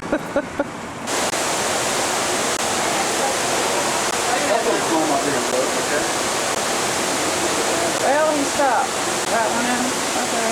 Well, he stopped. Right one in? Okay.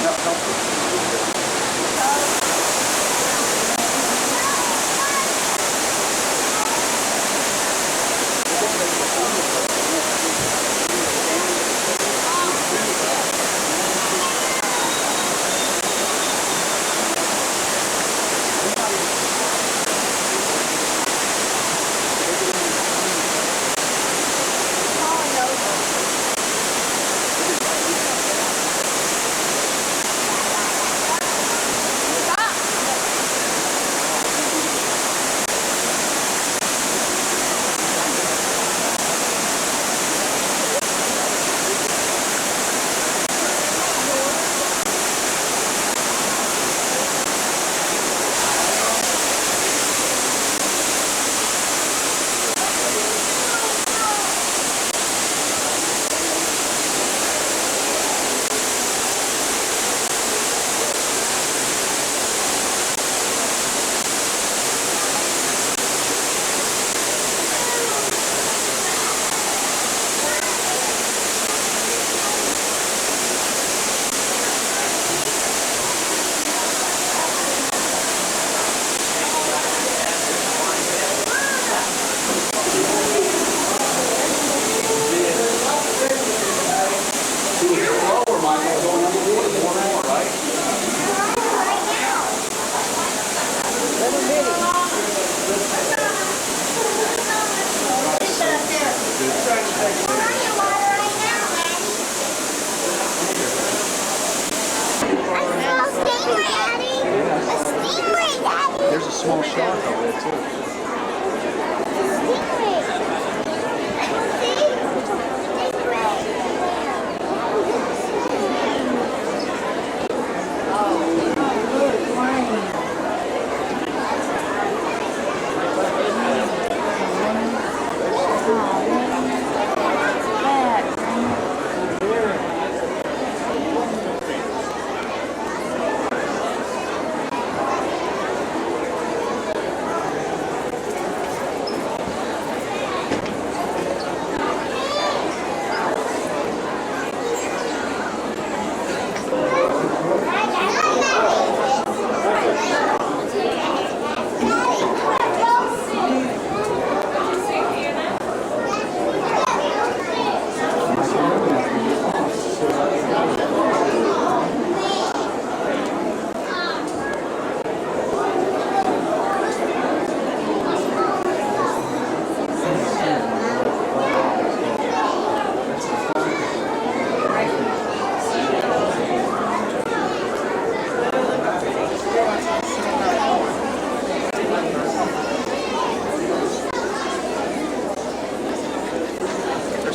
There's a small shark over there too.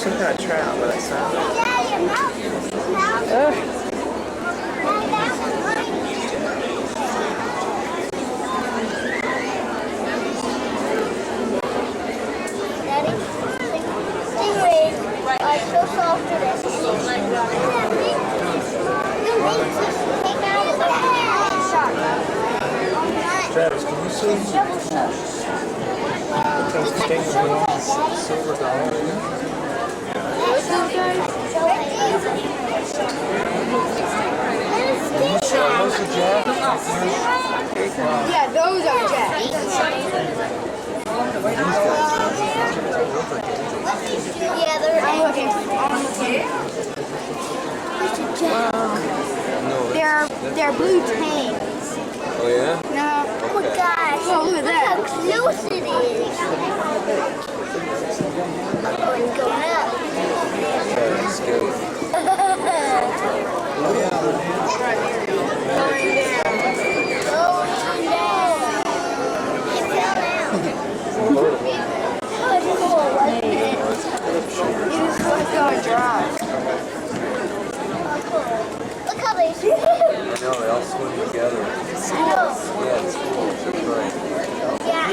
Some kind of trout, but it's not. Daddy, stingrays are so soft today. Travis, can you see those stingrays? Silver dollar in there? Yeah, those are jacks. Yeah, they're looking. They're blue tanks. Oh yeah? No. Oh my gosh. Oh, look at that. Look how close it is. Oh, it's going up. That's good. Going down. Going down. It fell down. Oh, it's cool, wasn't it? It was going dry. Look how they swim. I know, they all swim together. I know. Yeah, it's cool. It's great. Yeah.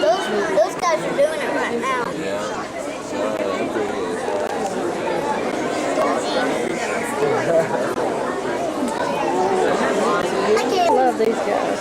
Those guys are doing it right now. Yeah. I love these guys.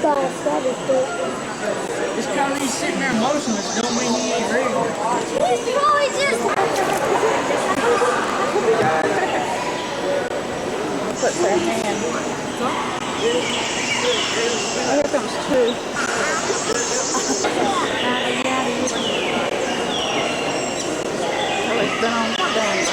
Just because he's sitting there motionless don't mean he ain't ready. He's probably just... Puts their hand. Oh, here comes two. Oh, it's been on stand.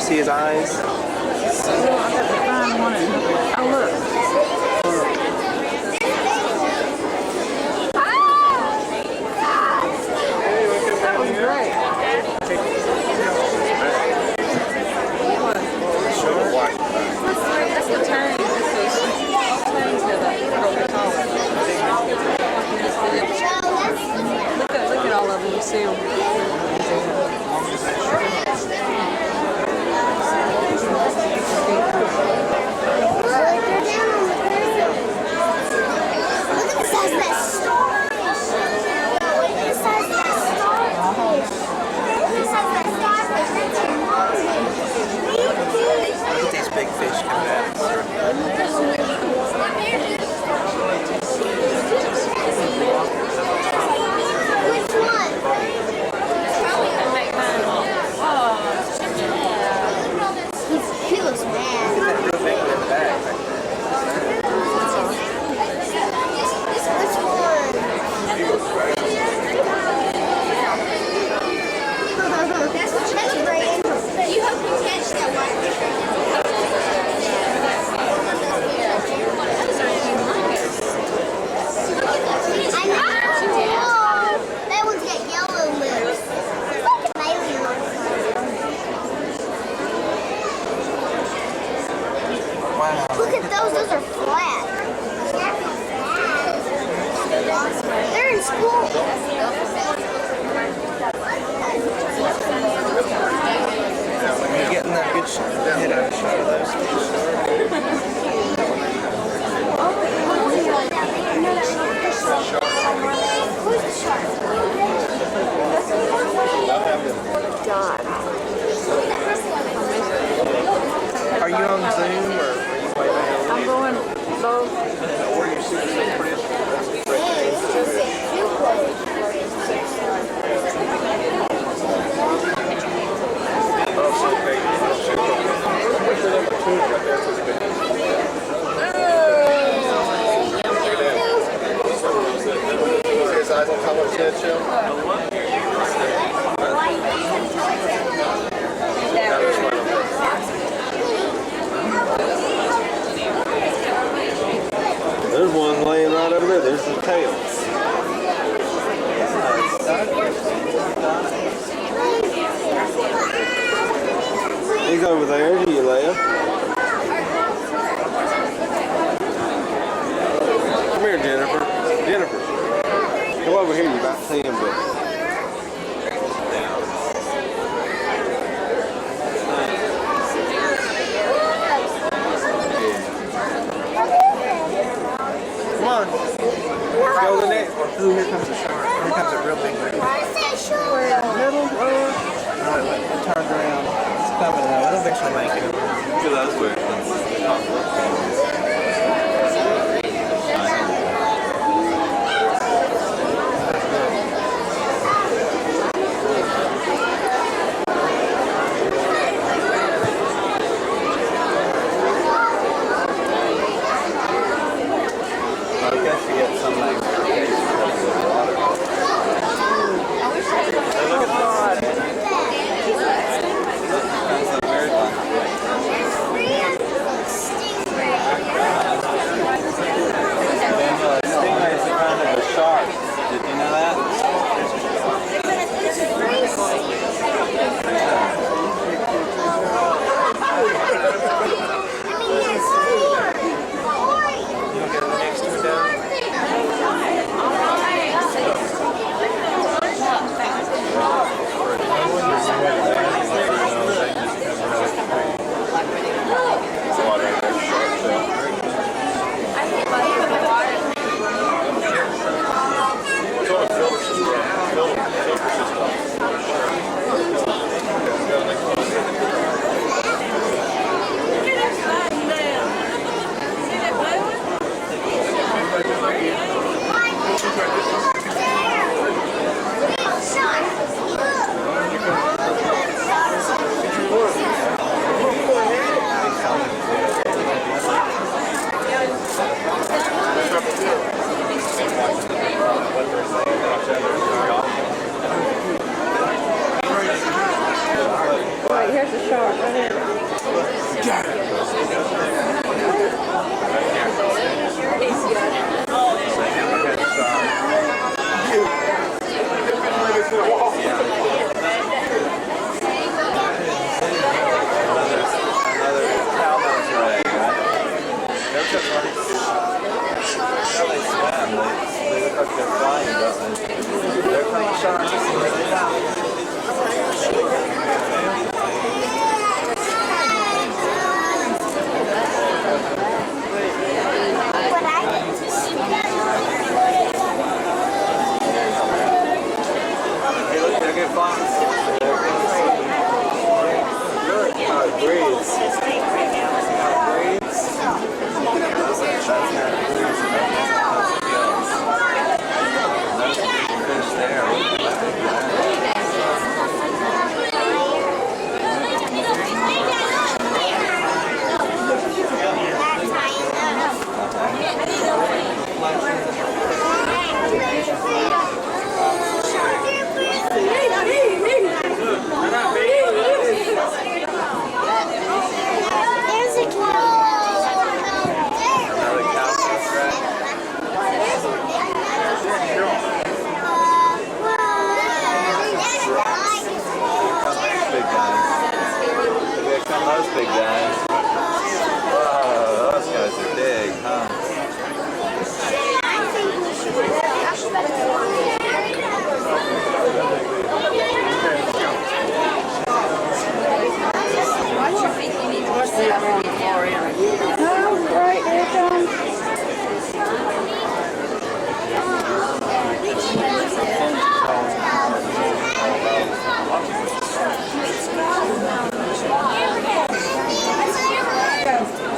See his eyes? Oh, look. That was great. That's the turn. Look at all of them. You see them. These big fish come out. Which one? He looks mad. Which one? That's great. You hope you catch that one. I know. That one's got yellow lips. It's like an alien. Wow. Look at those. Those are flat. They're in school. You're getting that good head out shot of those fish. Who's the shark? God. Are you on Zoom or are you waiting? I'm going both. Where you see the fish? His eyes on top of his head, Shell? There's one laying right over there. There's the tail. He's over there to your left. Come here, Jennifer. Jennifer. Come over here. You might see him, but... Come on. Let's go to the next one. Ooh, here comes a shark. Here comes a real big one. Little, No, it turned around. It's coming now. It'll eventually make it. Look at those like they're flying, don't they? They're kind of sharks. Hey, look, they're getting fox. Look how it breathes. How it breathes. Fish there. Those big guys. Whoa, those guys are big, huh? Oh, right, here it comes.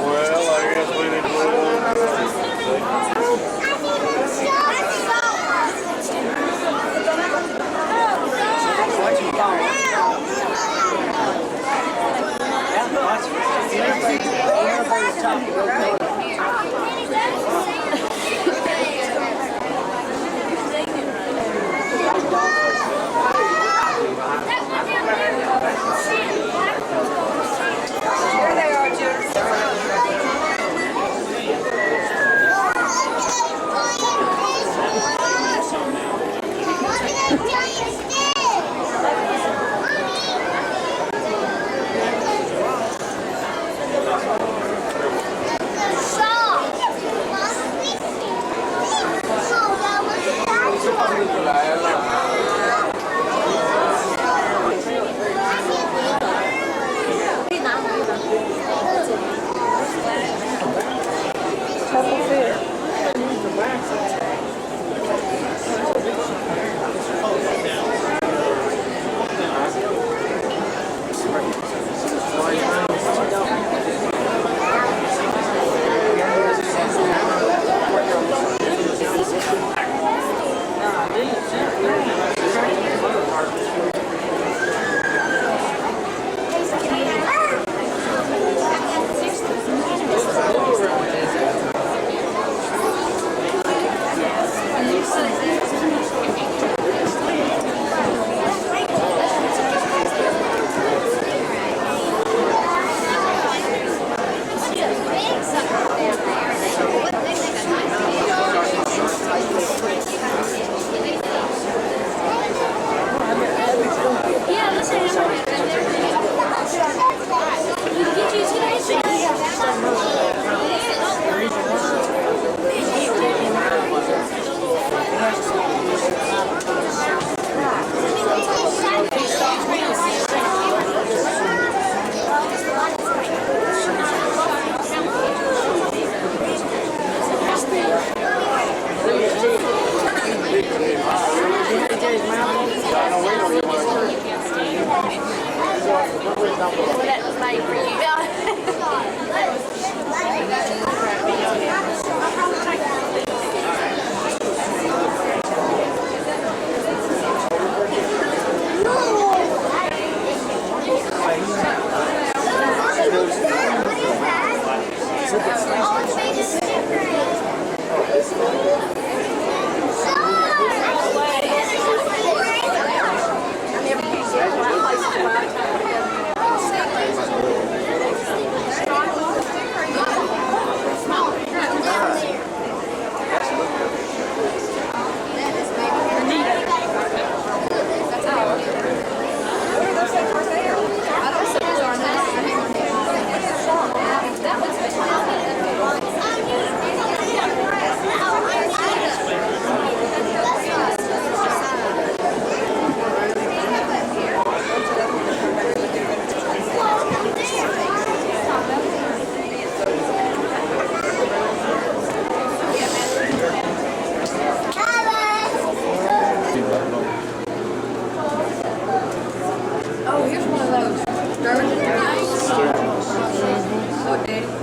Well, I guess we didn't Here they are, Jim. Couple fish. That was made for you. That was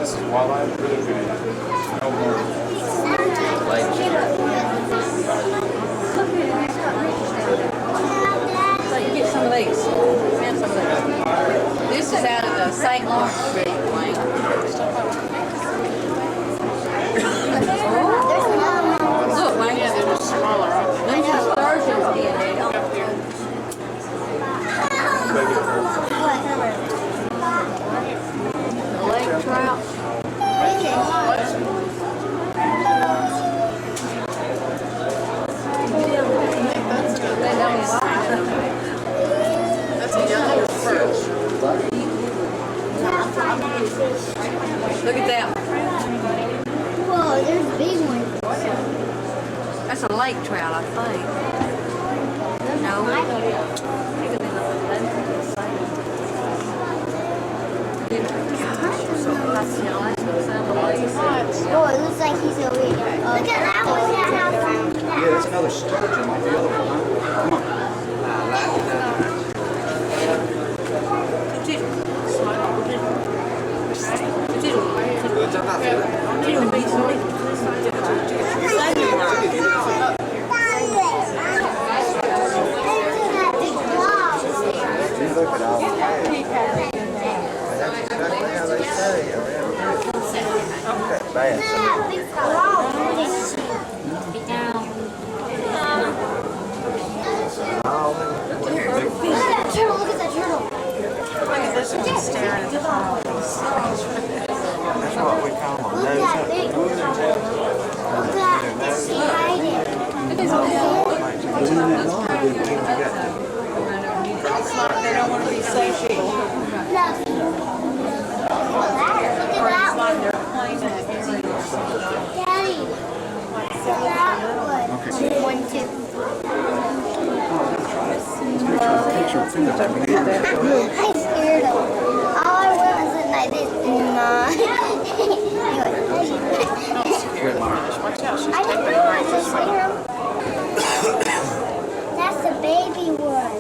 This is wildlife. No more. So you get some of these. And some of these. This is out of the St. Lawrence River Lane. Look, Wayne. Yeah, they're just smaller. These are Sturgeon's DNA. The lake trout. That's a yellow perch. Look at that. Whoa, there's big ones. That's a lake trout, I think. No. Oh, it looks like he's over here. Look at that one. Yeah, that's another sturgeon like the other one. Huh? Come on. You look at all of that. That's exactly how they say around here. That's bad. Look at that turtle. Look at that turtle. Look at this one staring at the phone. That's what we call them. Look at that big turtle. Look at that. She hiding. They don't want to be satiated. Look. Look at that one. They're playing at Daddy. That one. Okay. 1, 2. Picture fingers. I scared him. All I was and I didn't. Watch out, she's I taking didn't it right know this way. That's the baby one.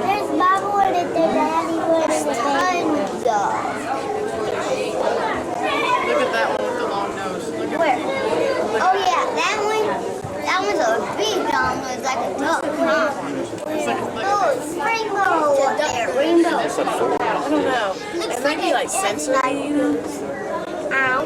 There's Baba one and the daddy one and tons of. Look at that one with the long nose. Look at Where? Oh yeah, that one. That one's a big long one. It's like a duck. Oh, it's rainbow. Yeah, rainbow. I don't know. It might be like sensitive, you know? Ow.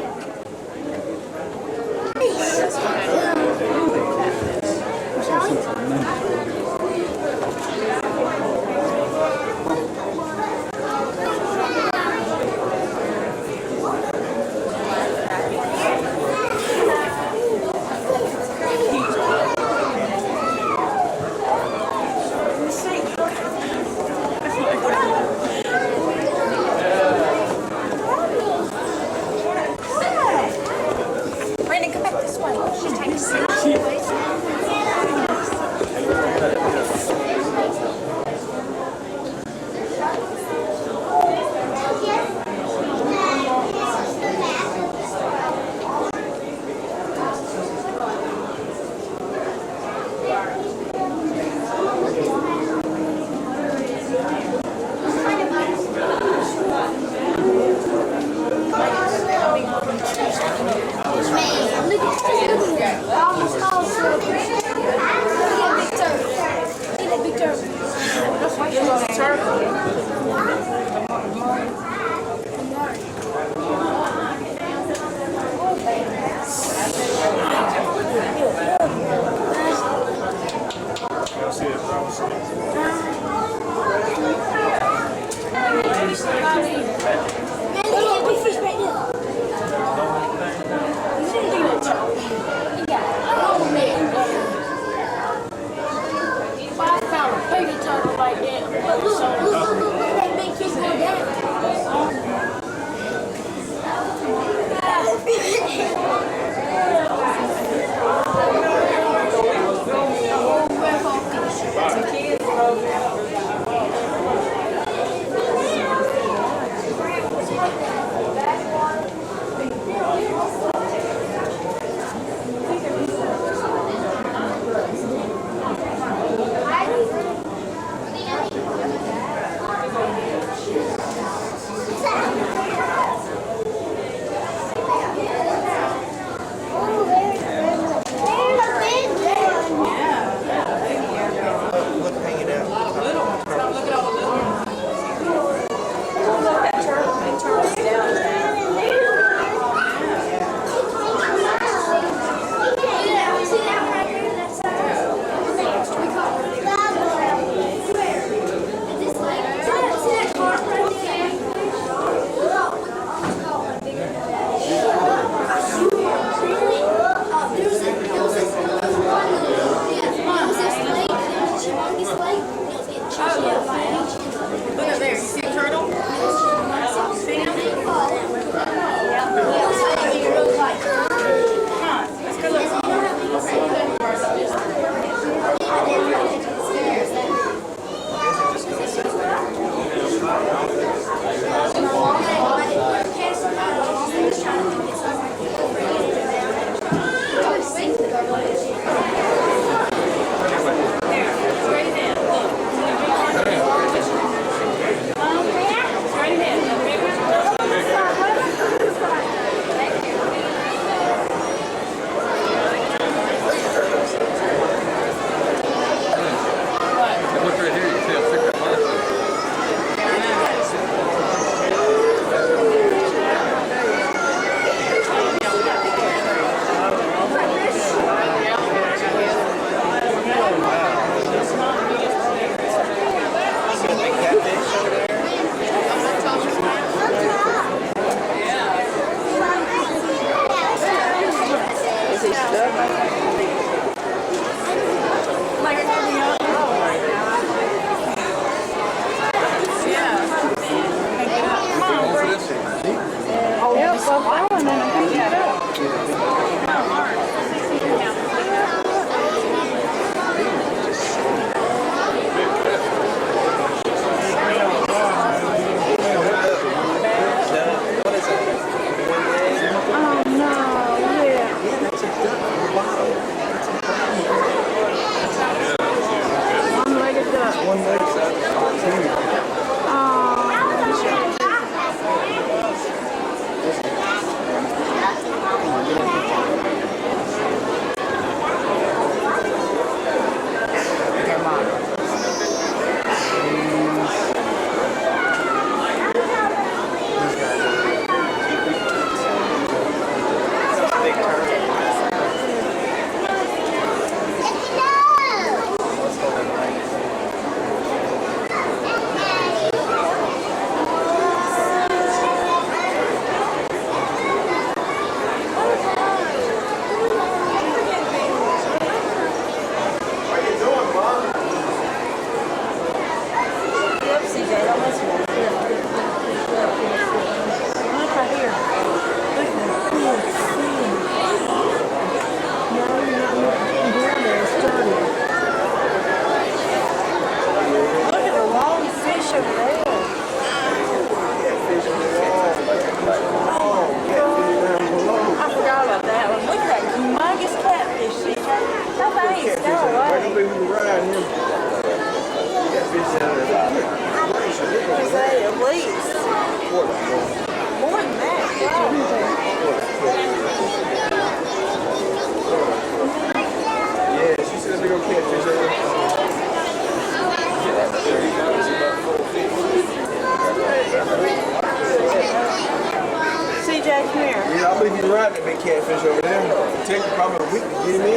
catfish over there. It'll take you probably a week to get him in.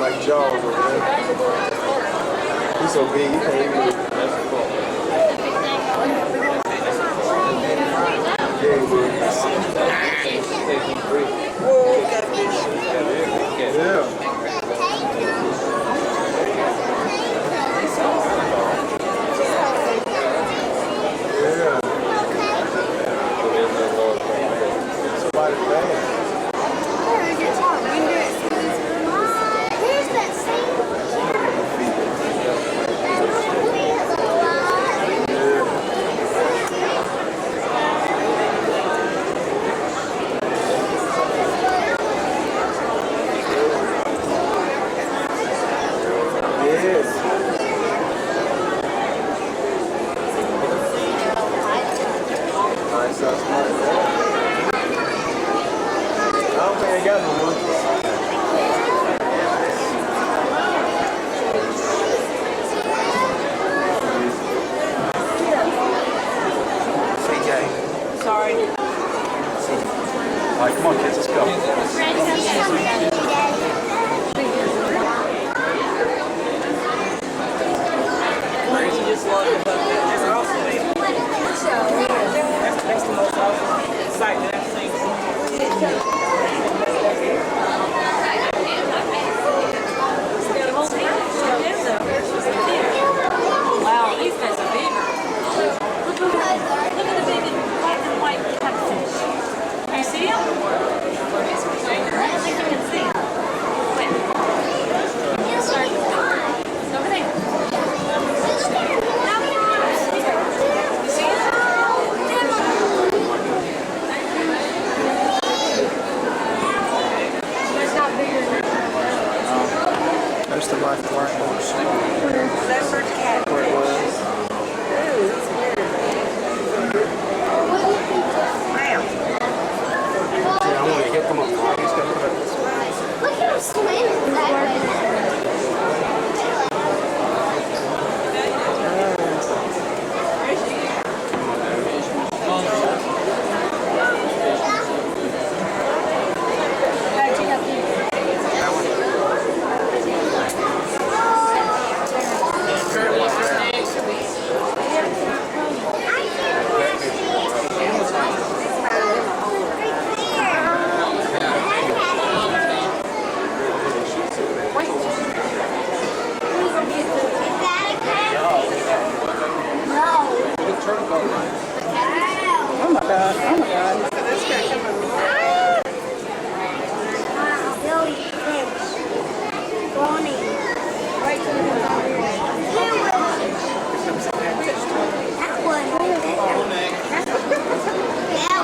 Like Jaws over there. He's so big, he can't even. Yeah. Somebody's bad. Sorry. All right, come on, kids, let's go. Crazy, just love it. That's awesome. That's the most awesome sight that I've seen. Wow, these guys are big. Look at the big black and white catfish. You see them? I don't think you can see them. Wait. Over there. You see it? It's not bigger than There's the life horse. That's for cat. Where it was. I want to get them up. He's got to put this way. Look at him swimming back That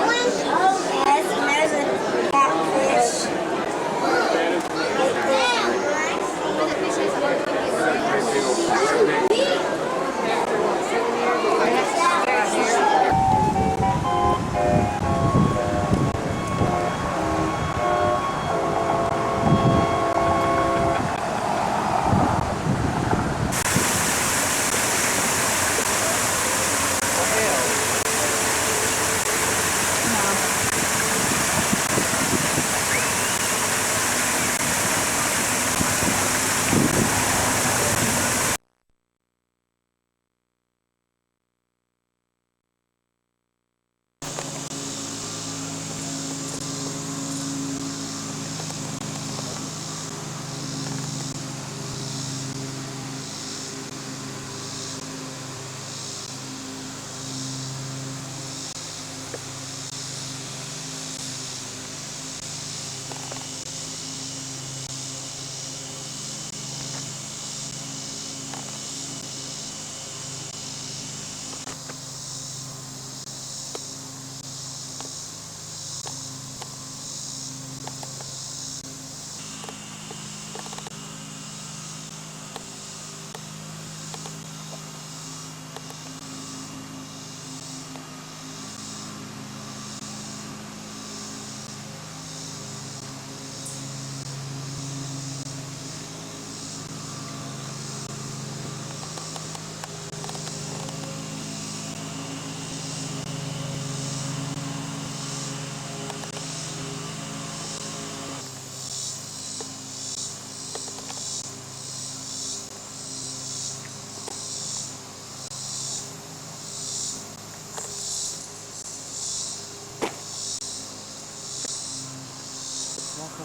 one.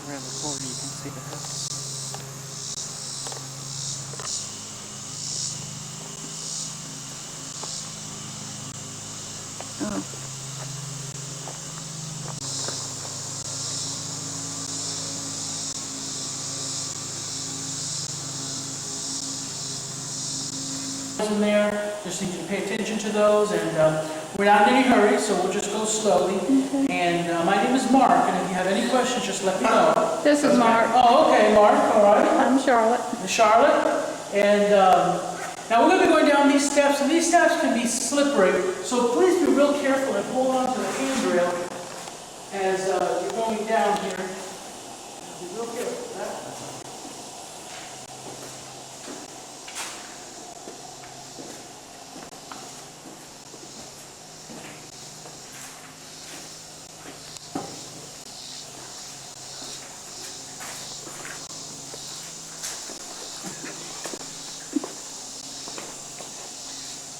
around the corner, you can see the house. Oh. In there, just need you to pay attention to those, and we're not in any hurry, so we'll just go slowly. And my name is Mark, and if you have any questions, just let me know. This is Mark. Oh, okay, Mark, all right. I'm Charlotte. Charlotte, and now we're going to be going down these steps, and these steps can be slippery, so please be real careful and hold on to the handrail as you're going down here. Be real careful with that.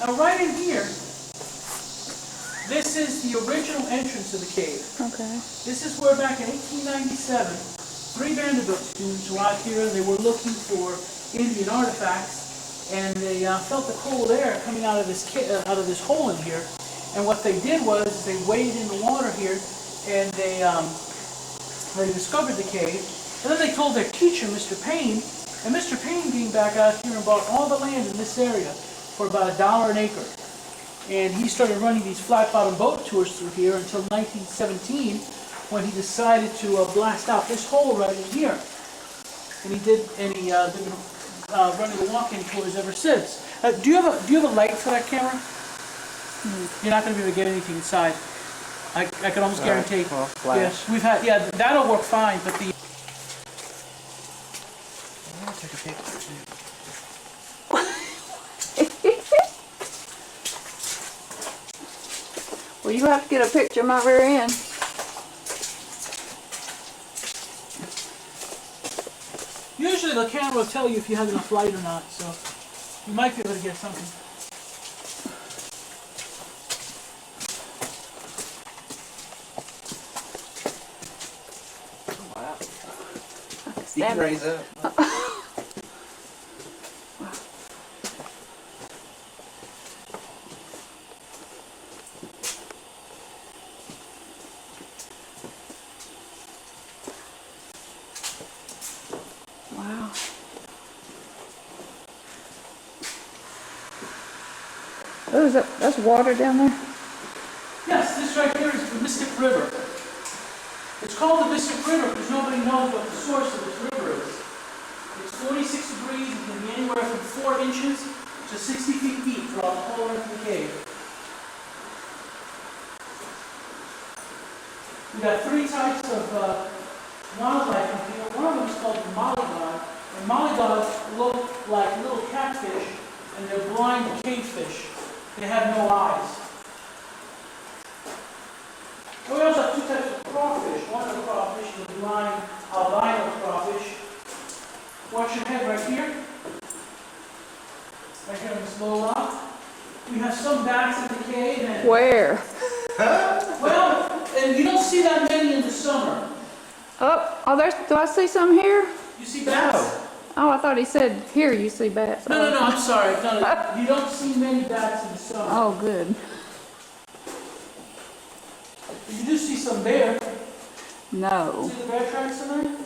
Now right in here, this is the original entrance to the cave. Okay. This is where back in 1897, 3 Vanderbilt students were out here and they were looking for Indian artifacts, and they felt the cold air coming out of this hole in here. And what they did was they waded in the water here, and they discovered the cave. And then they told their teacher, Mr. Payne, and Mr. Payne came back out here and bought all the land in this area for about $1 an acre. And he started running these flat-bottom boat tours through here until 1917, when he decided to blast out this hole right in here. And he's been running the walk-in tours ever since. Do you have a light for that camera? You're not going to be able to get anything inside. I can almost guarantee. Well, flash. Yes, that'll work fine, but the I'll take a picture too. Well, you have to get a picture of my rear end. usually the camera will tell you if you have enough light or not, so you might be able to get something. Wow. You can raise up. Wow. Oh, that's water down there? Yes, this right here is the Mystic River. It's called the Mystic River because nobody knows what the source of this river is. It's 46 degrees and can be anywhere from 4 inches to 60 feet deep throughout the whole length of the cave. We've got 3 types of wildlife in here. One of them is called the mollygod. And mollygods look like little catfish, and they're blind cavefish. They have no eyes. And we also have 2 types of crawfish. One of the crawfish is the blind albino crawfish. Watch your head right here. Right here on this low rock. We have some bats in the cave. And Where? well, and you don't see that many in the summer. Oh, do I see some here? You see bats? Oh, I thought he said here you see bats. No, I'm sorry. No, you don't see many bats in the summer. Oh, good. You do see some bear. No. See the bear tracks in there?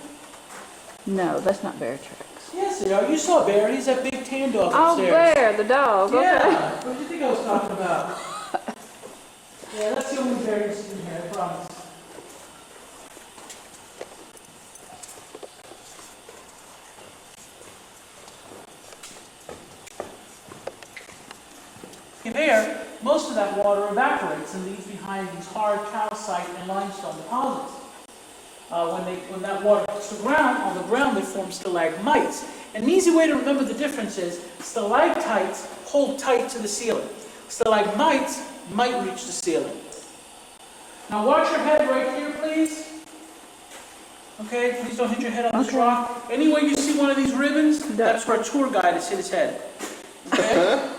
No, that's not bear tracks. Yes, they are. You saw Bear. He's that big tan dog Oh, upstairs. Bear, the dog. Okay. Yeah. What did you think I was talking about? Yeah, that's the only bear you see in here, I promise. In there, most of that water evaporates and leaves behind these hard calcite and limestone deposits. When that water hits the ground, on the ground they form stalagmites. And an easy way to remember the difference is stalactites hold tight to the ceiling. Stalagmites might reach the ceiling. Now watch your head right here, please. Okay, please don't hit your head on this rock. Anywhere you see one of these ribbons, that's where a tour guide has hit his head. Okay?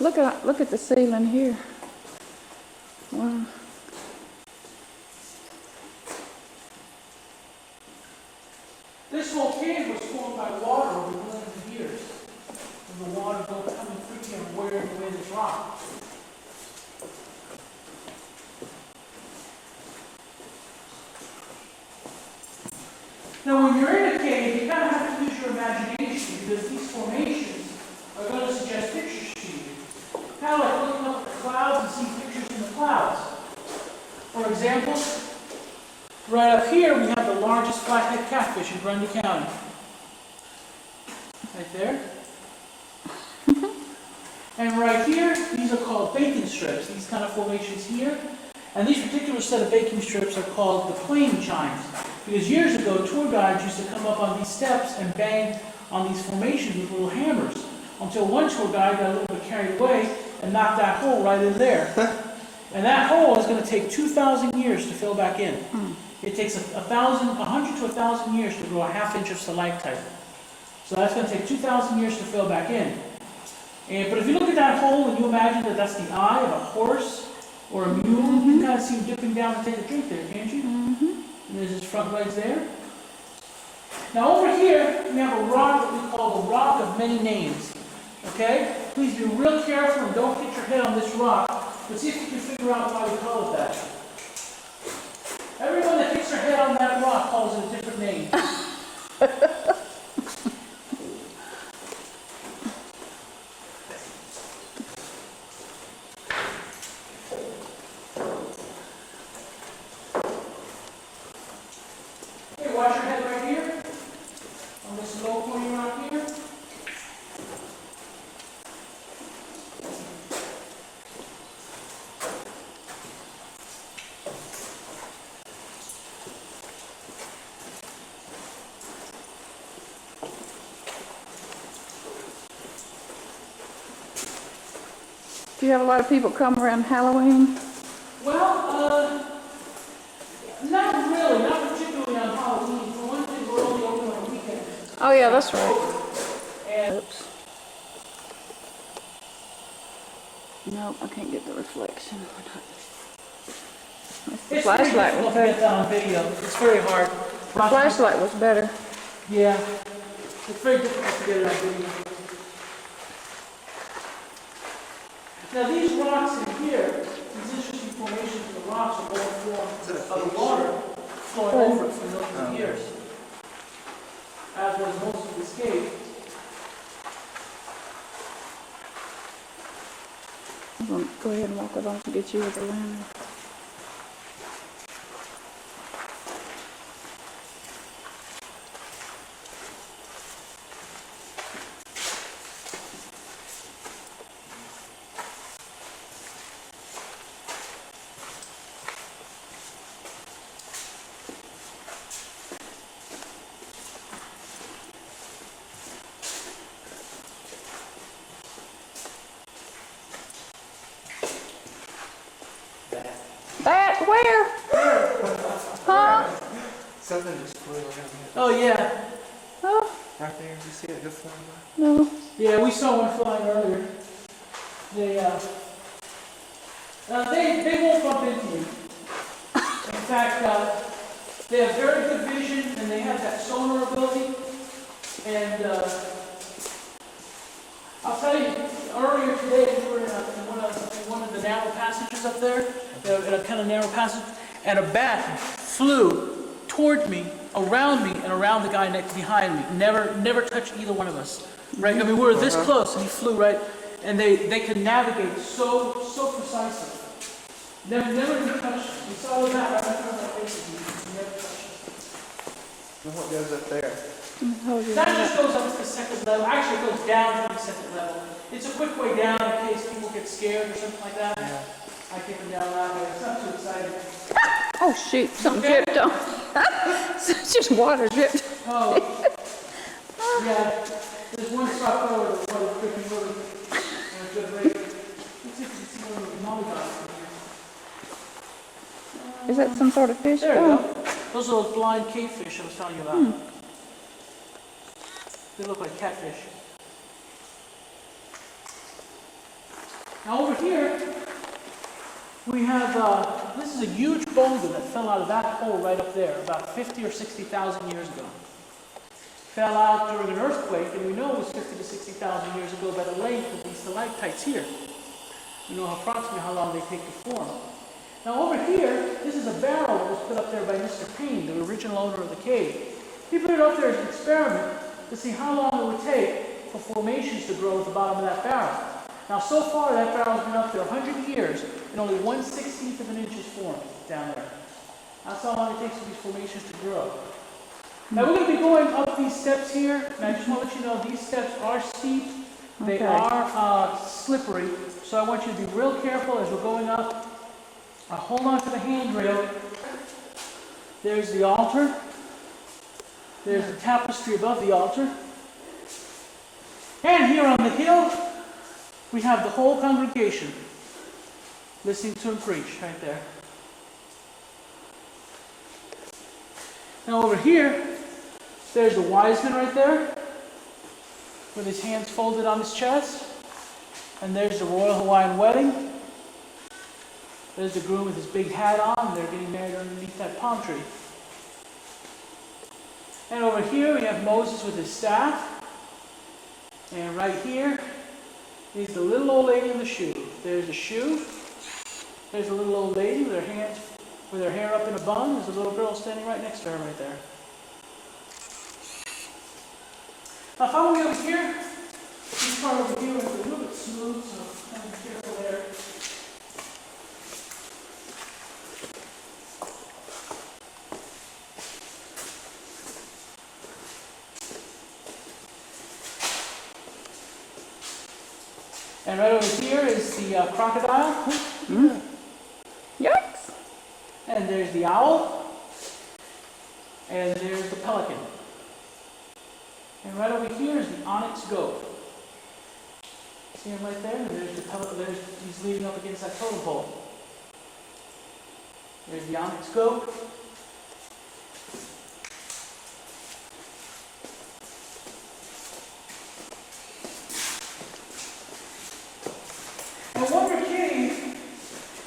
Look at the ceiling here. Wow. This whole cave was formed by water over millions of years. And the water coming through here and wearing away this rock. Now, when you're in a cave, you kind of have to use your imagination because these formations are going to suggest pictures to you. Kind of like looking up at the clouds and seeing pictures in the clouds. For example, right up here we have the largest flathead catfish in Grundy County. Right there. And right here, these are called bacon strips, these kind of formations here. And these particular set of bacon strips are called the plane chimes. Because years ago, tour guides used to come up on these steps and bang on these formations with little hammers. Until one tour guide got a little bit carried away and knocked that hole right in there. And that hole is going to take 2,000 years to fill back in. It takes 100 to 1,000 years to grow a half inch of stalactite. So that's going to take 2,000 years to fill back in. But if you look at that hole and you imagine that that's the eye of a horse or a mule, you can kind of see him dipping down to take a drink there, can't you? And there's his front legs there. Now over here, we have a rock that we call the Rock of Many Names. Okay? Please be real careful and don't hit your head on this rock, but see if you can figure out why we call it that. Everyone that hits their head on that rock calls it a different name. Okay, watch your head right here, on this low pointy rock here. Do you have a lot of people come around Halloween? Well, not really, not particularly on Halloween. For one thing, we're only open on weekends. Oh yeah, that's right. And Oops. Nope, I can't get the reflection. The it's very flashlight difficult was to get better. that on video. It's very hard. The flashlight was better. Yeah. It's very difficult to get it on video. Now these rocks in here, these interesting formations of the rocks are all formed of the water flowing over it for millions of years. As was most of this cave. I'm gonna go ahead and walk it off and get you with the lantern. That where? Huh? Something just flew around here. Oh yeah. Oh, Right there, you see it just flying by? no. Yeah, we saw one flying earlier. They won't bump into you. In fact, they have very good vision and they have that sonar ability. And I'll tell you, earlier today we were in one of the narrow passages up there, in a kind of narrow passage, and a bat flew toward me, around me, and around the guy next behind me. Never touched either one of us. Right? I mean, we were this close, and he flew right, and they can navigate so precisely. Never been touched. We saw the bat right in front of our faces. And never touched us. And what goes up there? Hold your That hand just goes up to the second level. Actually, it goes down to the second level. It's a quick way down in case people get scared or something like that. I kick them down that way. It's not too exciting. Oh shoot, something dripped on. It's just water dripped. Oh, yeah. There's one spot where the water's dripping over. And it's good rate. Let's see if you can see one of the mollygots in here. Is that some sort of fish? There you Oh, go. Those are those blind cave fish I was telling you about. They look like catfish. Now over here, we have, this is a huge boulder that fell out of that hole right up there about 50 or 60,000 years ago. Fell out during an earthquake, and we know it was 50 to 60,000 years ago by the length of these stalactites here. We know approximately how long they take to form. Now over here, this is a barrel that was put up there by Mr. Payne, the original owner of the cave. He put it up there as an experiment to see how long it would take for formations to grow at the bottom of that barrel. Now so far that barrel's been up there 100 years and only 1/16 of an inch is formed down there. That's how long it takes for these formations to grow. Now we're going to be going up these steps here, and I just want to let you know these steps are steep, they are slippery, so I want you to be real careful as we're going up. Hold on to the handrail. There's the altar. There's the tapestry above the altar. And here on the hill, we have the whole congregation listening to him preach right there. Now over here, there's the wise man right there with his hands folded on his chest. And there's the Royal Hawaiian wedding. There's the groom with his big hat on, and they're getting married underneath that palm tree. And over here we have Moses with his staff. And right here is the little old lady in the shoe. There's the shoe. There's a little old lady with her hands, with her hair up in a bun. There's a little girl standing right next to her right there. Now follow me over here. This part over here is a little bit smooth, so kind of be careful there. And right over here is the crocodile. Yikes. And there's the owl. And there's the pelican. And right over here is the onyx goat. See him right there? And there's the pelican. He's leaning up against that totem pole. There's the onyx goat. Now Wonder Cave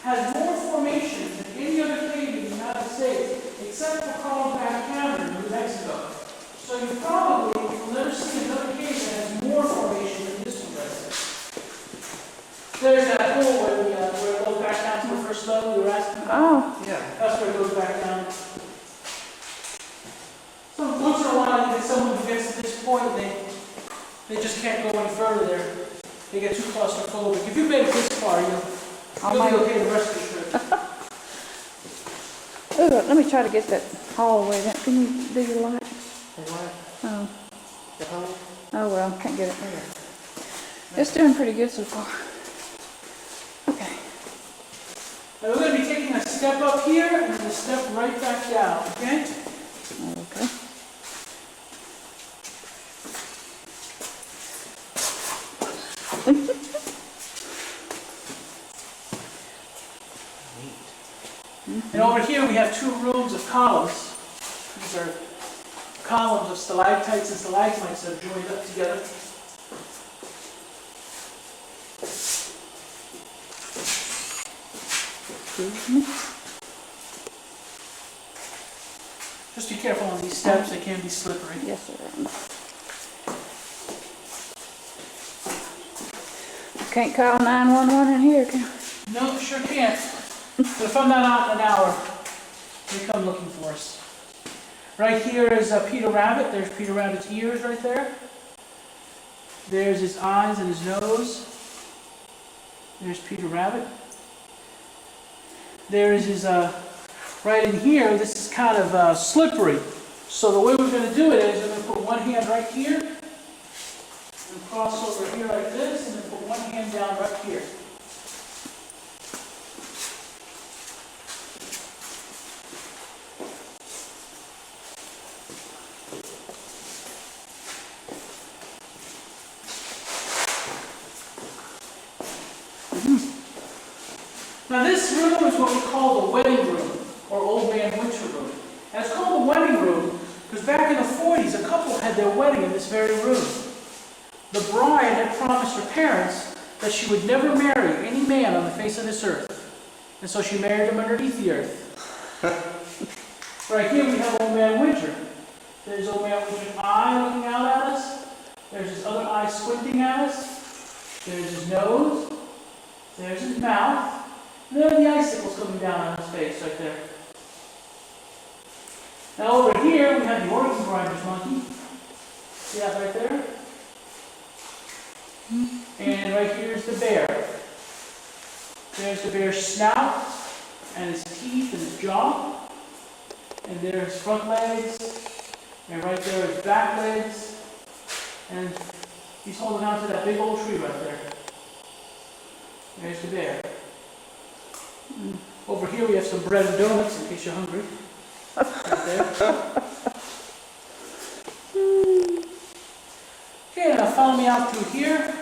has more formations than any other cave in the United States, except for Carlsbad Cavern in New Mexico. So you probably will never see another cave that has more formation than this one right there. There's that hole where it goes back down to the first level we were asking about. Oh, Yeah, that's where it goes back down. So once in a while you get someone who gets to this point, they just can't go any further there. They get too claustrophobic. If you made it this far, you'll be okay the rest of the trip. ooh, let me try to get that hallway. Can you do your light? Oh. Oh well, can't get it. It's doing pretty good so far. Okay. Now we're going to be taking a step up here and then a step right back down, okay? Okay. And over here we have two rooms of columns. These are columns of stalactites and stalagmites that are joined up together. Excuse me. Just be careful on these steps, they can be slippery. Yes, sir. Can't call 911 in here, can I? No, sure can't. But if I'm not out in an hour, they come looking for us. Right here is Peter Rabbit. There's Peter Rabbit's ears right there. There's his eyes and his nose. There's Peter Rabbit. There is his, right in here, this is kind of slippery. So the way we're going to do it is we're going to put one hand right here, and cross over here like this, and then put one hand down right here. Now this room is what we call the wedding room, or Old Man Winter room. And it's called the wedding room because back in the 40s, a couple had their wedding in this very room. The bride had promised her parents that she would never marry any man on the face of this earth. And so she married him underneath the earth. Right here we have Old Man Winter. There's Old Man Winter's eye looking out at us. There's his other eye squinting at us. There's his nose. There's his mouth. And there are the icicles coming down on his face right there. Now over here we have the organ grinder's monkey. See that right there? And right here is the bear. There's the bear's snout and his teeth and his jaw. And there's his front legs. And right there his back legs. And he's holding on to that big old tree right there. There's the bear. Over here we have some bread and donuts in case you're hungry. Right there. Okay, now follow me out through here.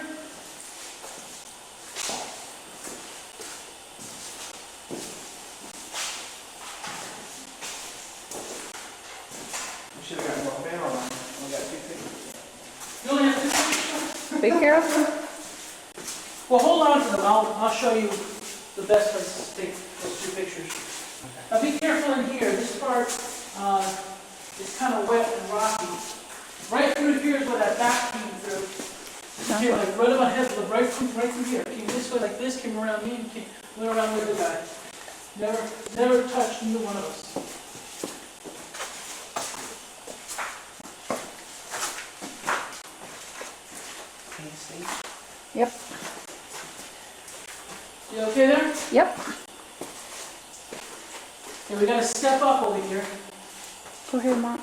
We should have got more film on it. We got 2 pictures. You only have 2 pictures? Be careful. Well, hold on to them. I'll show you the best place to take those 2 pictures. Now be careful in here. This part is kind of wet and rocky. Right through here is where that back came through. Here, like right on my head, right through here. Came this way like this, came around me, and went around the other guy. Never touched neither one of us. Can you see? Yep. You okay there? Yep. Okay, we gotta step up over here. Go ahead, Mark.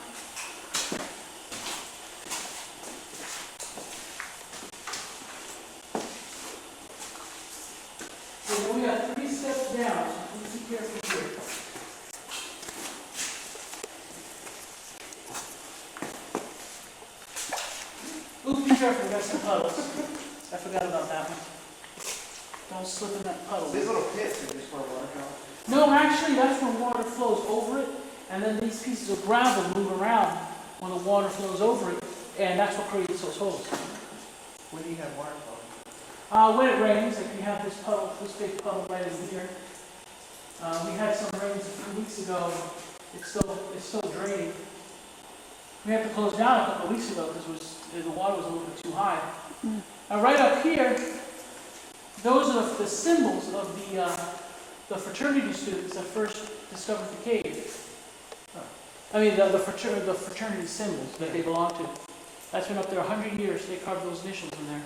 So we got 3 steps down, so please be careful here. Ooh, be careful, we got some puddles. I forgot about that one. Don't slip in that puddle. These little pits are just where water comes. No, actually, that's when water flows over it, and then these pieces of gravel move around when the water flows over it, and that's what creates those holes. When do you have water flowing? When it rains, like we have this puddle, this big puddle right in here. We had some rains a few weeks ago. It's still draining. We had to close down a couple of weeks ago because the water was a little bit too high. Now right up here, those are the symbols of the fraternity students that first discovered the cave. I mean the fraternity symbols that they belong to. That's been up there 100 years. They carved those initials in there.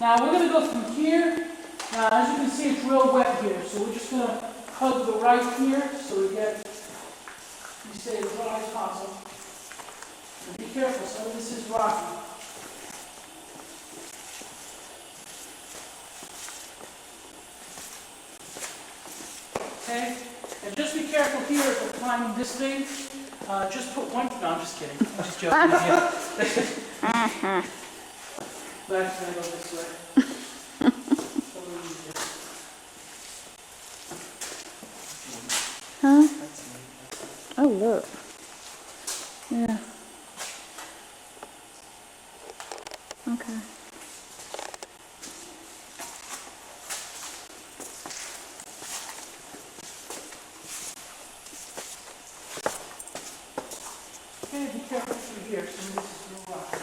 Now we're going to go from here. Now as you can see, it's real wet here, so we're just going to hug the right here so we stay as dry as possible. And be careful, some of this is rocky. Okay? And just be careful here if we're climbing this thing. Just put one. No, I'm just kidding. I'm just joking with you. But I'm going to go this way. A little easier. Huh? Oh, look. Yeah. Okay. Okay, be careful through here. Some of this is real rocky.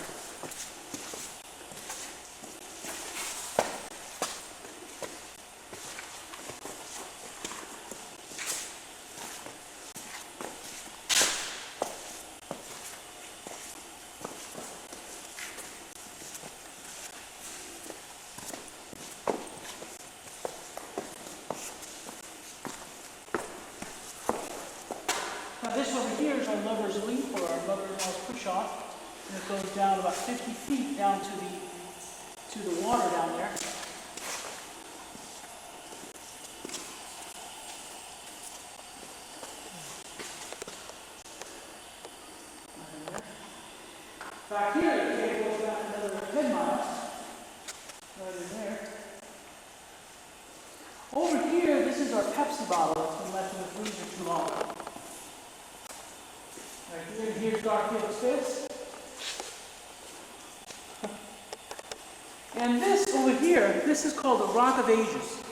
Now this over here is our lover's leap, or our lover's push-off, and it goes down about 50 feet down to the water down there. Back here, it goes back another 10 miles, right in there. Over here, this is our Pepsi bottle that's been left in the freezer too long. Right here, here's Garfield's fist. And this over here, this is called the Rock of Ages.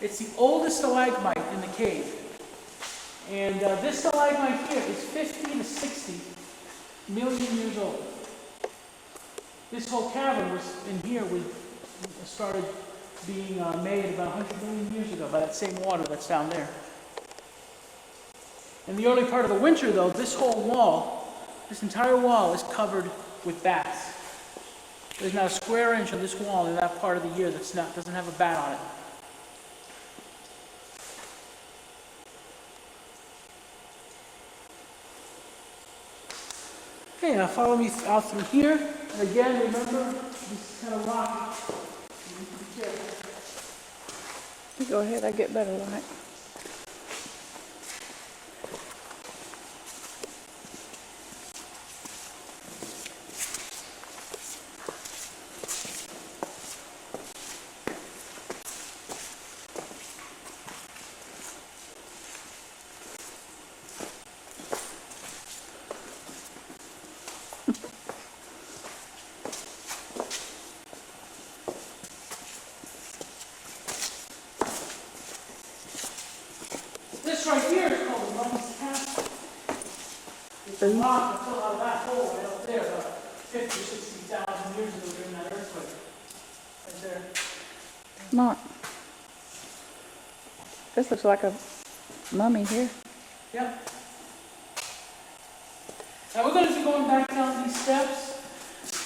It's the oldest stalagmite in the cave. And this stalagmite here is 50 to 60 million years old. This whole cavern was in here started being made about 100 million years ago by that same water that's down there. In the early part of the winter, though, this whole wall, this entire wall is covered with bats. There's not a square inch of this wall in that part of the year doesn't have a bat on it. Okay, now follow me out through here. And again, remember, this is kind of rocky. You need to be careful. You go ahead, I get better light. This right here is called the Mummy's Castle. It's a rock that fell out of that hole right up there about 50 or 60,000 years ago during that earthquake. Right there. Mark. This looks like a mummy here. Yep. Now we're going to be going back down these steps.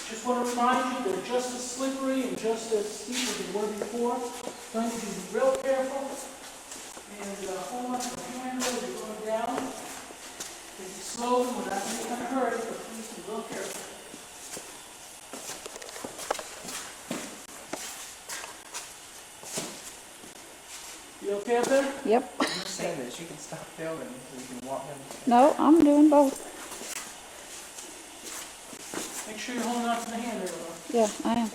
Just want to remind you, they're just as slippery and just as steep as they were before. Going to be real careful. And hold on to the handle as you're going down. Take it slowly without any kind of hurry, but please be real careful. You okay up there? Yep. I'm just saying that you can stop filming so you can walk them. No, I'm doing both. Make sure you're holding on to the hand there, Laura. Yeah, I am.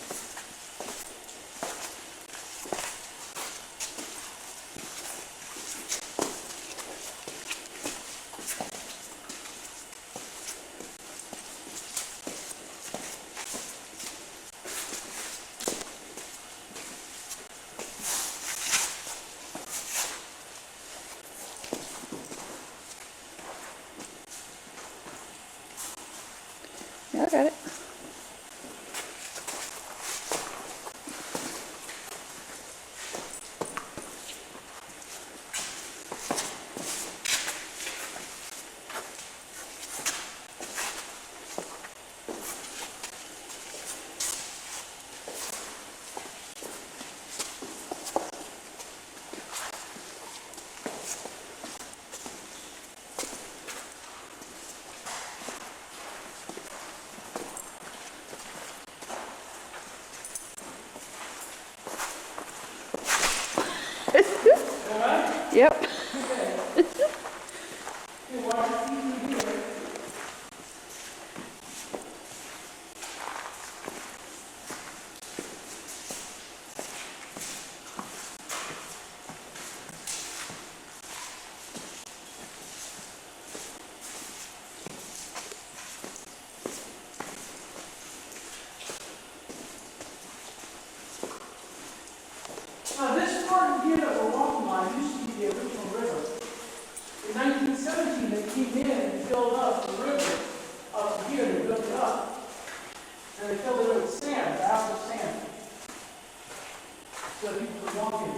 Yeah, I got it. Yep. Now this part here that we're walking on used to be the original river. In 1917 they came in and filled up the river up to here, they built it up. And they filled it with sand, gravel sand. So people could walk in.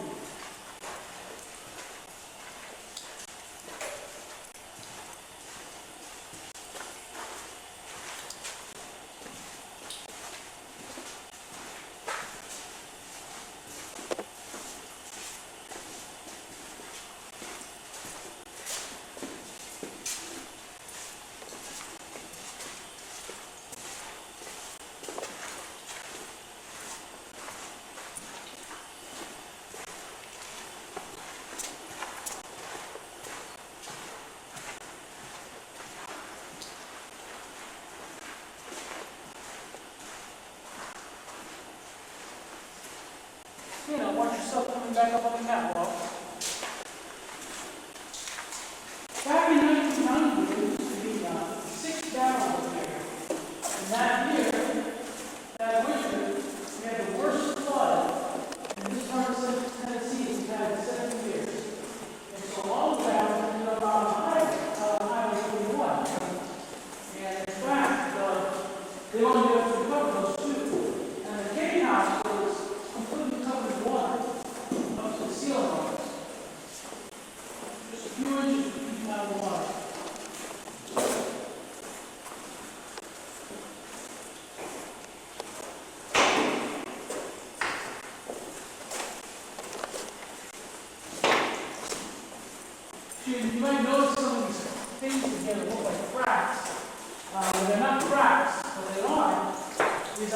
You know, watch yourself coming back up on the catwalk. Back in 1990, there used to be 6 barrels up there. And that year, that winter, we had the worst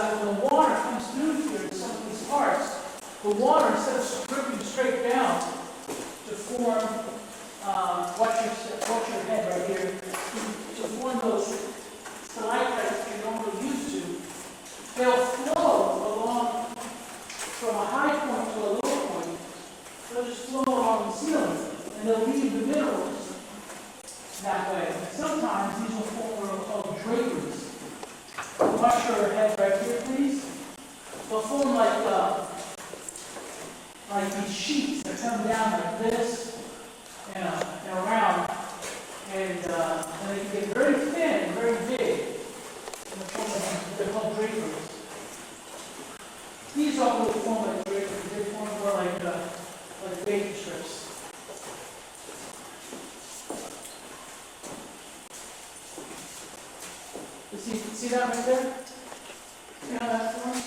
that when the water comes through here in some of these parts, the water, instead of dripping straight down to form, watch your head right here, to form those stalactites you're normally used to, they'll flow along from a high point to a low point. They'll just flow along the ceiling, and they'll leave the minerals that way. And sometimes these will form what are called draperies. Watch your head right here, please. They'll form like these sheets that come down like this and around, and they can get very thin and very big. In the form of, they're called draperies. These all will form like draperies. They form more like baby strips. See that right there? See how that forms?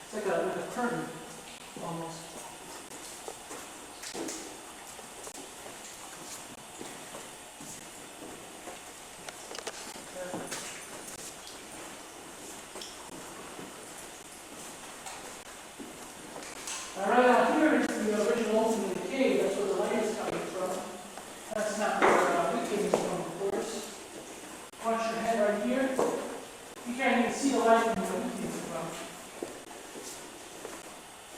It's like a curtain, almost. All right, out here is the original opening of the cave. That's where the light is coming from. That's not where we came from, of course. Watch your head right here. You can't even see the light from where we came from.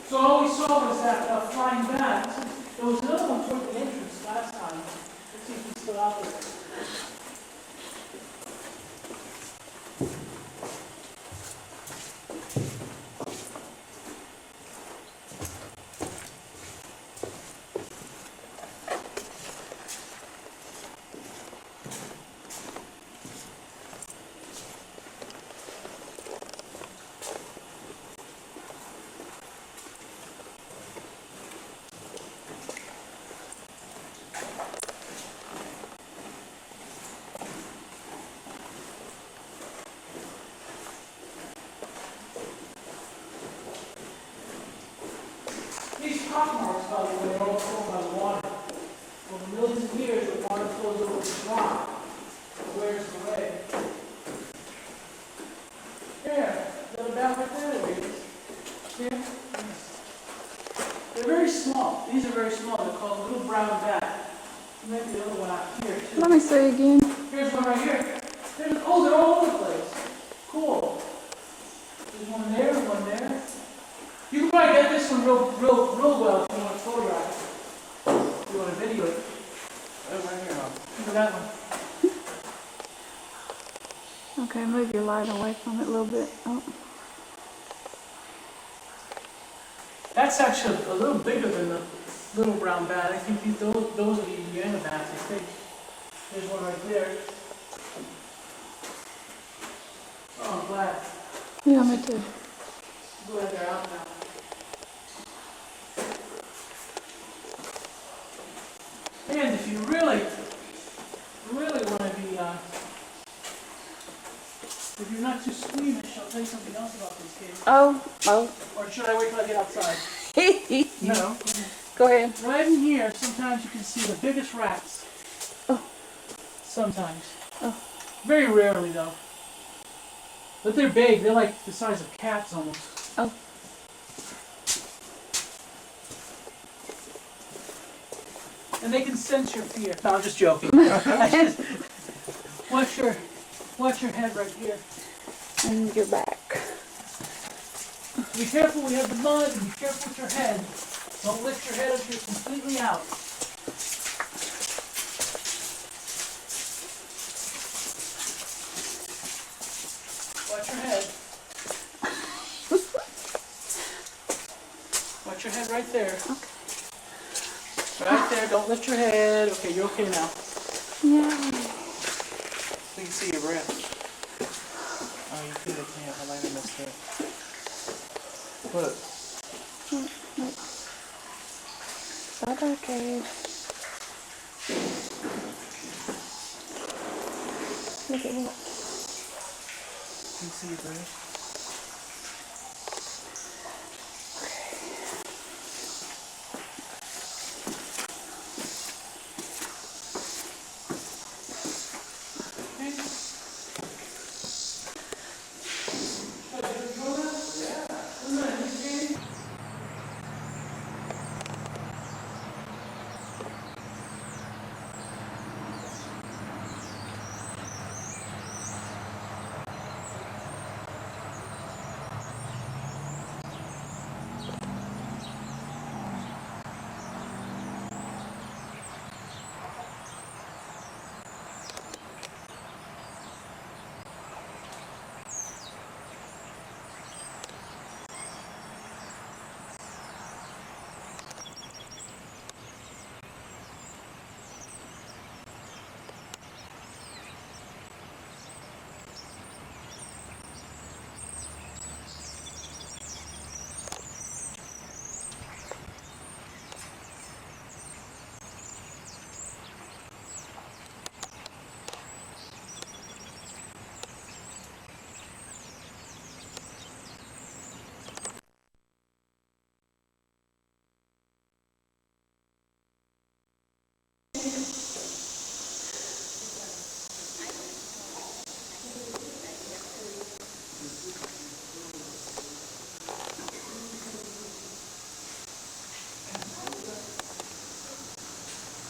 So all we saw was that flying bat. There was another one toward the entrance last time. Let's see if it's still out there. These pockmarks, by the way, are all formed by water. For millions of years, the water flows over this rock. Where's the way? There, little down right there, there it is. Here. They're very small. These are very small. They're called little brown bat. Maybe the other one out here, too. Let me see again. Here's one right here. Oh, they're all over the place. Cool. There's one there, one there. You can probably get this one real well if you want to photograph it. If you want to video it. Right here, look at that one. Okay, move your light away from it a little bit. Oh. That's actually a little bigger than the little brown bat. I think those are the Indiana bats, I think. There's one right there. Oh, I'm glad. Yeah, me too. Glad they're out now. And if you really want to be, if you're not too squeamish, I'll tell you something else about this cave. Oh. Or should I wait till I get outside? No. Go ahead. Right in here, sometimes you can see the biggest rats. Oh. Sometimes. Oh. Very rarely, though. But they're big. They're like the size of cats almost. Oh. And they can sense your fear. No, I'm just joking. Watch your head right here. And your back. Be careful, we have the mud, and be careful with your head. Don't lift your head up here completely out. Watch your head. Watch your head right there. Okay. Right there, don't lift your head. Okay, you're okay now. Yeah. We can see your breath. Oh, you feel it, yeah, I might have missed it. Look. Okay. Look at that. Can you see your breath?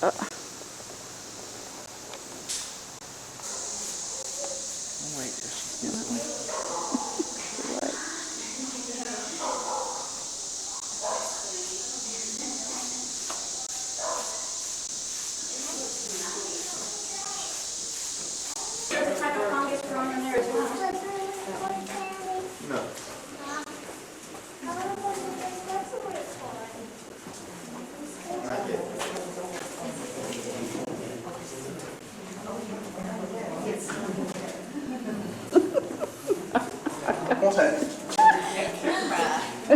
Wait till she gets away. There's a type of fungus growing in there as well. No. Not yet. What's that? I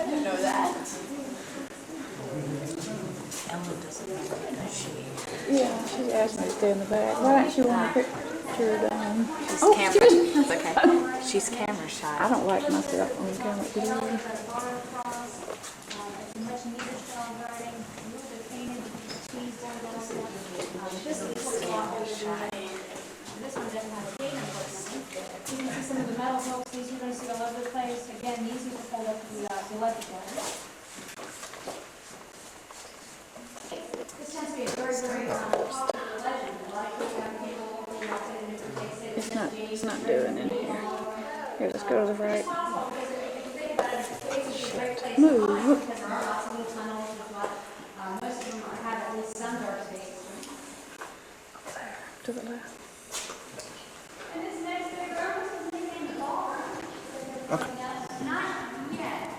didn't know that. Ellen doesn't know, does she? Yeah, she asked me to stay in the back. Why don't you want a picture done? She's Oh, camera. excuse me. It's okay. She's camera shy. I don't like myself on camera video. This one doesn't have a date on it. You can see some of the metal hooks. These you're going to see all over the place. Again, these you can hold up to the electrical. This tends to be a very, very popular legend. A lot of people have people who walk in different places. It's not doing in here. Here, let's go to the right. Move. Because there are lots of little tunnels. Most of them have at least some dark spaces. To the left. And this next big room is in the bar. Okay. Not yet.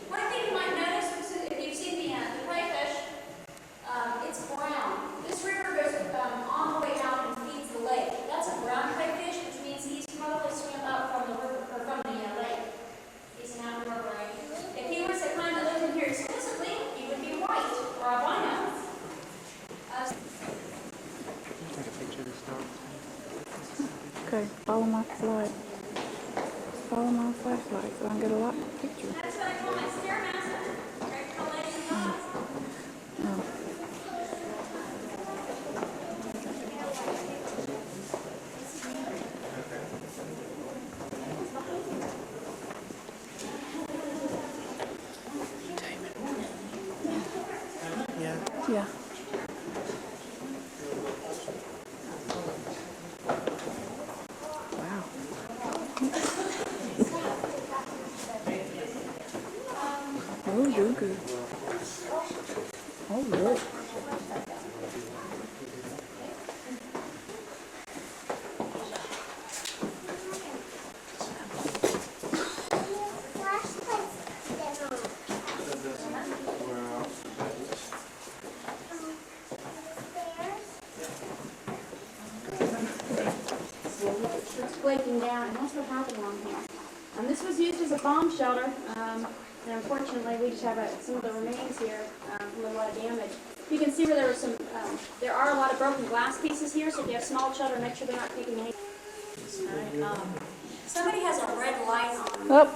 One thing you might notice is if you've seen the crayfish, it's brown. This river goes all the way out and feeds the lake. That's a brown crayfish, which means he's probably swam up from the river or from the lake. He's an outdoor ray. If he was the kind that lived in here exclusively, he would be white or albino. Take a picture of this dog. Okay, follow my light. Follow my flashlight so I can get a lot of pictures. That's what I call my stairmaster. Great for ladies and dogs. Oh. Yeah. Wow. Oh, you're good. Oh, look. It's flaking down, and that's what happened along here. This was used as a bomb shelter, and unfortunately, we just have some of the remains here from a lot of damage. You can see where there was there are a lot of broken glass pieces here, so if you have small children, make sure they're not taking any. Somebody has a red light on. Oh.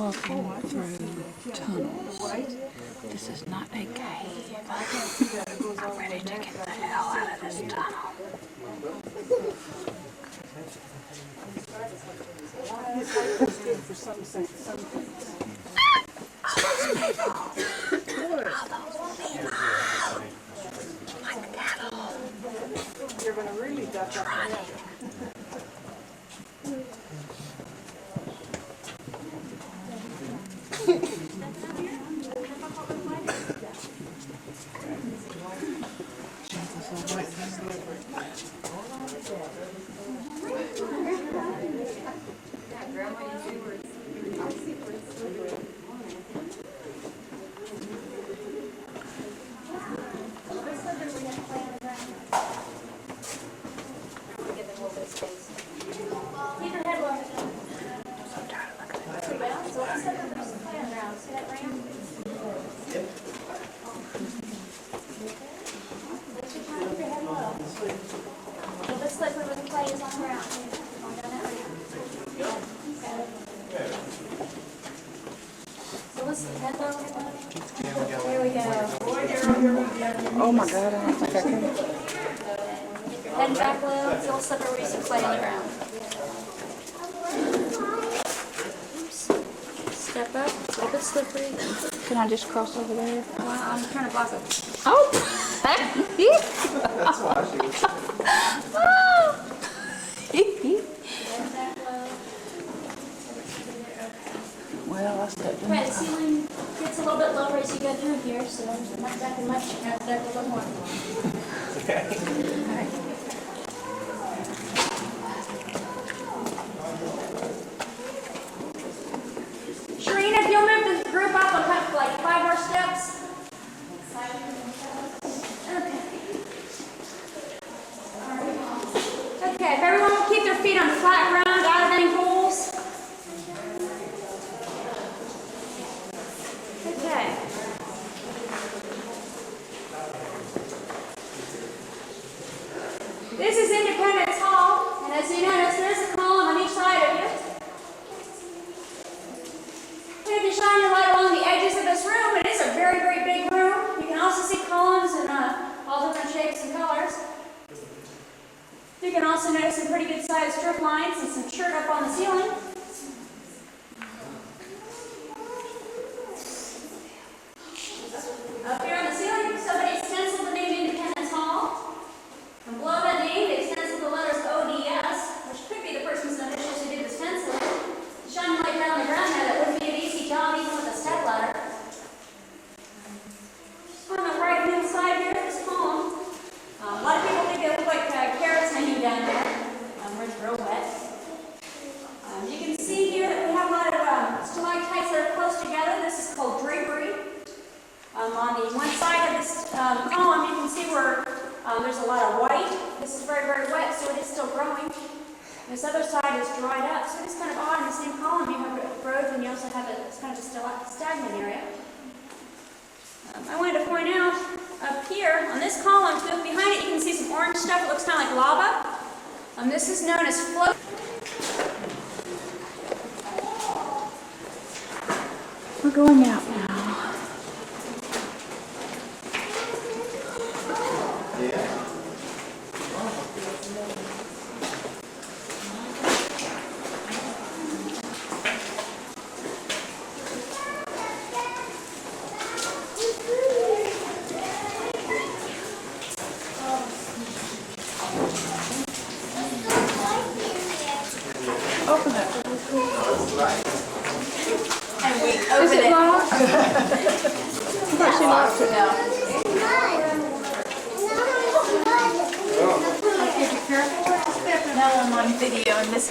walking through tunnels. This is not a cave. I'm ready to get the hell out of this tunnel. Like cattle. You're going to really duck up. Oh my God, I don't think I can. Head back low, feel slippery where you see clay on the ground. Oops. Step up, it's a little bit slippery. Can I just cross over there? Well, I'm trying to block it. Oh! That's why she was. Head back low. Well, I stepped in. Right, the ceiling gets a little bit lower as you go through here, so there's not that much. You have to step a little more. Sharina, if you'll move the group up, I'll have like 5 more steps. Okay. Okay, if everyone will keep their feet on flat ground, out of any holes. Okay. This is Independence Hall, and as you notice, there's a column on each side of you. If you shine your light along the edges of this room, it is a very, very big room. You can also see columns in all different shapes and colors. You can also notice some pretty good sized strip lines and some chert up on the ceiling. Up here on the ceiling, somebody stenciled the name Independence Hall. And below that name, they stenciled the letters ODS, which could be the person's initials who did the stenciling. Shine light down the ground there, that wouldn't be an easy job even with a step ladder. On the right hand side here, this column. A lot of people think they look like carrots hanging down there. Where it's real wet. You can see here that we have a lot of stalactites that are close together. This is called drapery. On the one side of this column, you can see where there's a lot of white. This is very, very wet, so it is still growing. This other side is dried up, so it's kind of odd. In the same column, you have growth, and you also have it's kind of a stagnant area. I wanted to point out up here on this column, too, behind it, you can see some orange stuff. It looks kind of like lava. This is known as float. We're going out now. Open it. And we Is open it it. locked? I thought she locked it. Now I'm on video and this.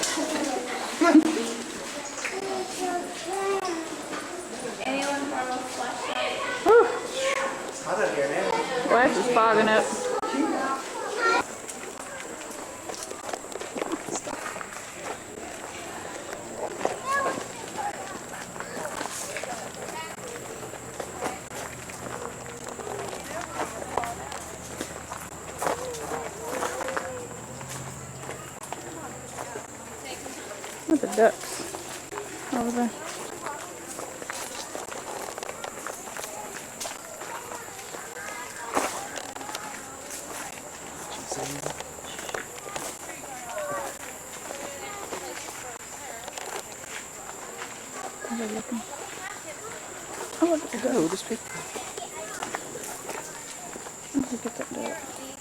Anyone borrow a flashlight? It's hot up here now. Glass is fogging up. Look at the ducks over there. Are they looking? Oh, look at the Go, just pick. Let me get that duck.